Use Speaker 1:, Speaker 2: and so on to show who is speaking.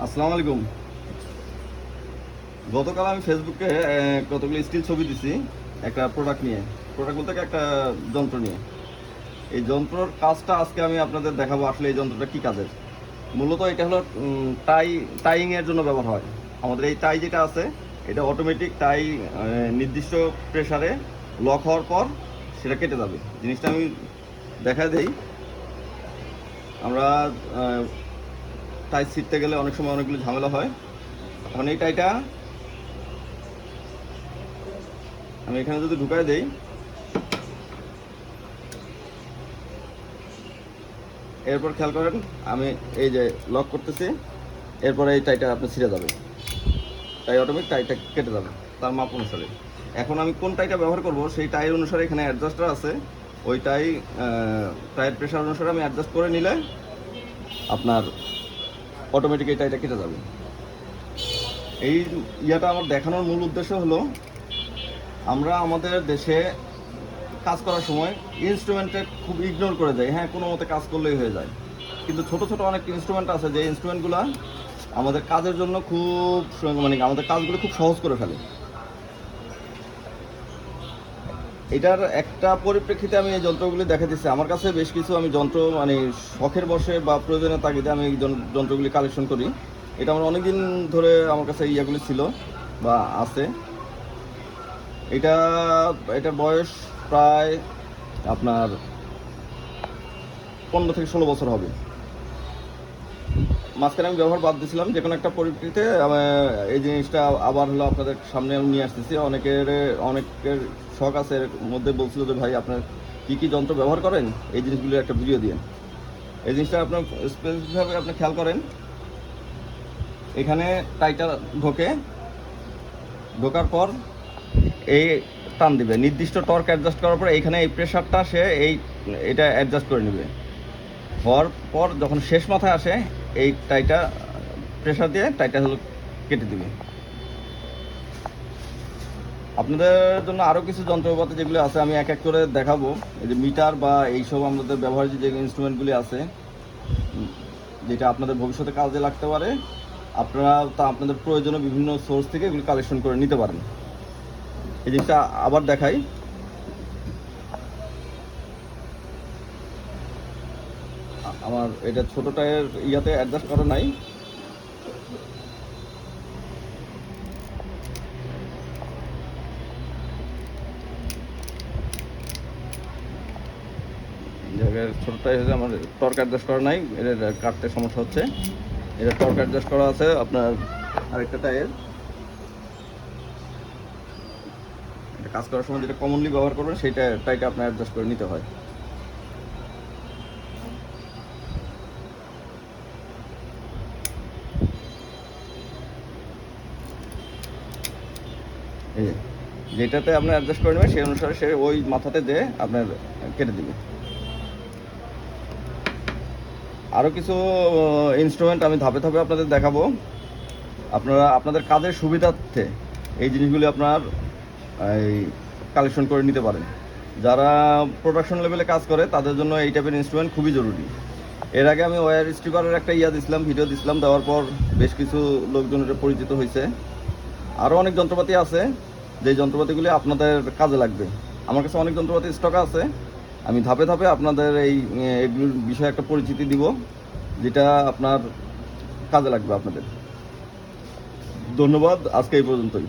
Speaker 1: আসসালামু আলাইকুম। গতকাল আমি ফেসবুকে কতগুলো স্টিল ছবি দিছি একটা প্রোডাক্ট নিয়ে। প্রোডাক্ট বলতে কি একটা যন্ত্র নিয়ে। এই যন্ত্রর কাজটা আজকে আমি আপনাদের দেখাবো, আসলে এই যন্ত্রটা কী কাজের। মূলত এটা হলো টাইংয়ের জন্য ব্যবহার হয়। আমাদের এই টাই যেটা আছে, এটা অটোমেটিক টাই নির্দিষ্ট প্রেসারে লক হওয়ার পর সেটা কেটে যাবে। জিনিসটা আমি দেখা দেই। আমরা টাই ছিঁড়তে গেলে অনেক সময় অনেকগুলো ঝামেলা হয়। এখন এই টাইটা আমি এখানে যদি ঢুকাই দেই, এরপর খেয়াল করেন আমি এই যে লক করতেছি, এরপরে এই টাইটা আপনি ছিঁড়ে যাবে, টাই অটোমেটিক টাইটা কেটে যাবে তার মাপ অনুসারে। এখন আমি কোন টাইটা ব্যবহার করব সেই টাইয়ের অনুসারে এখানে অ্যাডজাস্টার আছে। ওই টাইয়ের প্রেশার অনুসারে আমি অ্যাডজাস্ট করে নিলে আপনার অটোমেটিক এই টাইটা কেটে যাবে। এই ইয়াটা আমার দেখানোর মূল উদ্দেশ্য হলো, আমরা আমাদের দেশে কাজ করার সময় ইনস্ট্রুমেন্টে খুব ইগনোর করে যাই। হ্যাঁ, কোনো মতে কাজ করলেই হয়ে যায়, কিন্তু ছোট ছোট অনেক ইনস্ট্রুমেন্ট আছে যে ইনস্ট্রুমেন্টগুলো আমাদের কাজের জন্য খুব আমাদের কাজগুলো খুব সহজ করে ফেলে। এটার একটা পরিপ্রেক্ষিতে আমি এই যন্ত্রগুলি দেখা দিচ্ছি। আমার কাছে বেশ কিছু আমি যন্ত্র শখের বসে বা প্রয়োজনের তাগিদে আমি এই যন্ত্রগুলি কালেকশন করি। এটা আমার অনেক দিন ধরে আমার কাছে ইয়াগুলি ছিল বা আছে। এটা এটার বয়স প্রায় আপনার 15 থেকে 16 বছর হবে। মাঝখানে আমি ব্যবহার বাদ দিয়েছিলাম যে কোনো একটা পরিপ্রেক্ষিতে। এই জিনিসটা আবার হলো আপনাদের সামনে আমি নিয়ে আসতেছি। অনেকের শখ আছে, এর মধ্যে বলছিল যে ভাই আপনার কী কী যন্ত্র ব্যবহার করেন, এই জিনিসগুলির একটা ভিডিও দিয়ে। এই জিনিসটা আপনার স্পেসিফিকভাবে আপনি খেয়াল করেন। এখানে টাইটা ঢোকার পর এই টান দিবে, নির্দিষ্ট টর্ক অ্যাডজাস্ট করার পর এইখানে এই প্রেশারটা এটা অ্যাডজাস্ট করে নেবে। হওয়ার পর যখন শেষ মাথায় আসে, এই টাইটা প্রেশার দিয়ে টাইটা হলো কেটে দিবে। আপনাদের জন্য আরও কিছু যন্ত্রপাতি যেগুলো আছে আমি এক এক করে দেখাবো। এই যে মিটার বা এইসব আমাদের ব্যবহার্য যে ইনস্ট্রুমেন্টগুলি আছে, যেটা আপনাদের ভবিষ্যতে কাজে লাগতে পারে, আপনারা তা আপনাদের প্রয়োজনীয় বিভিন্ন সোর্স থেকে এগুলি কালেকশন করে নিতে পারেন। এই জিনিসটা আবার দেখাই। আমার এটা ছোটো টায়ের ইয়াতে অ্যাডজাস্ট করা নাই। জায়গায় ছোটো টাই হচ্ছে আমার টর্ক অ্যাডজাস্ট করা নাই, এটা কাটতে সমস্যা হচ্ছে। এটা টর্ক অ্যাডজাস্ট করা আছে আপনার আরেকটা টায়ের। এটা কাজ করার সময় যেটা কমনলি ব্যবহার করবেন সেই টাইটা আপনার অ্যাডজাস্ট করে নিতে হয়। এই যেটাতে আপনি অ্যাডজাস্ট করে নেবেন সেই অনুসারে সে ওই মাথাতে দিয়ে আপনার কেটে দিবে। আরও কিছু ইনস্ট্রুমেন্ট আমি ধাপে ধাপে আপনাদের দেখাবো। আপনারা আপনাদের কাজের সুবিধার্থে এই জিনিসগুলি আপনার এই কালেকশন করে নিতে পারেন। যারা প্রোডাকশন লেভেলে কাজ করে তাদের জন্য এই টাইপের ইনস্ট্রুমেন্ট খুবই জরুরি। এর আগে আমি ওয়্যার স্ট্রিপারের একটা ভিডিও দিছিলাম, দেওয়ার পর বেশ কিছু লোকজনের পরিচিত হয়েছে। আরও অনেক যন্ত্রপাতি আছে যে যন্ত্রপাতিগুলি আপনাদের কাজে লাগবে। আমার কাছে অনেক যন্ত্রপাতি স্টক আছে। আমি ধাপে ধাপে আপনাদের এগুলোর বিষয়ে একটা পরিচিতি দিব, যেটা আপনার কাজে লাগবে আপনাদের। ধন্যবাদ, আজকে এই পর্যন্তই।